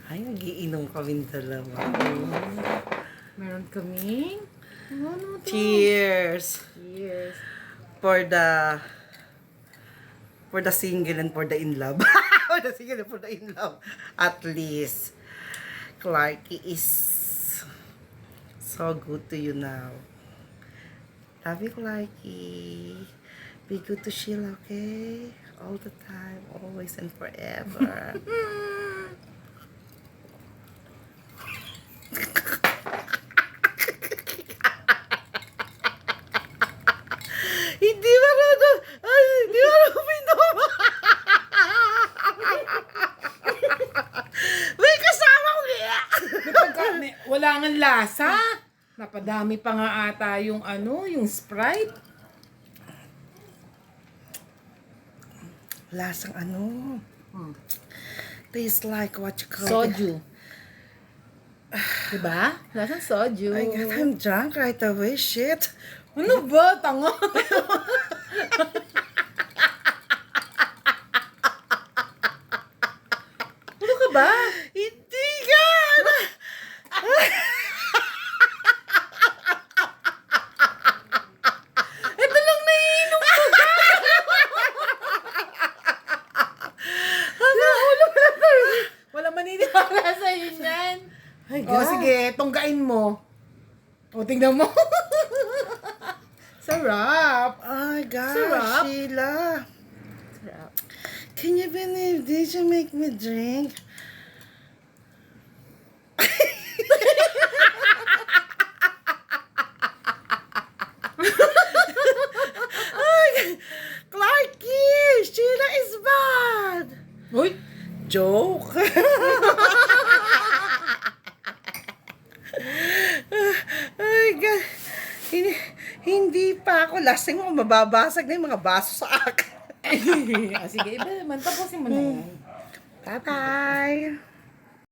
Ay, nagiinom kami dalawa. Meron kaming... Ano to? Cheers! Cheers. For the single and for the in love. For the single and for the in love. At least, Clarky is so good to you now. Love you, Clarky. Be good to Sheila, okay? All the time, always and forever. Hindi marunong. Ay, hindi marunong pinom. May kasama ko niya. Wala nga lasa. Napadami pa nga ata yung yung Sprite. Lasang ano? Tastes like what you call it. Soju. Diba? Lasang soju. I God, I'm drunk right away. Shit. Ano ba? Tanga. Ano ka ba? Hindi ka. Ito lang naiinom ko. Wala maniniwala sa yan. Ay, O sige, tunggain mo. O tingnan mo. Sarap. Oh my gosh, Sarap. Sheila. Sarap. Can you believe this? You make me drink. Ay, Clarky, Sheila is bad. Uy. Joke. Ay, God. Hindi pa ako lasing mo. Mababasag na yung mga baso sa akin. Sige, iba naman. Tapusin mo na yan. Bye-bye.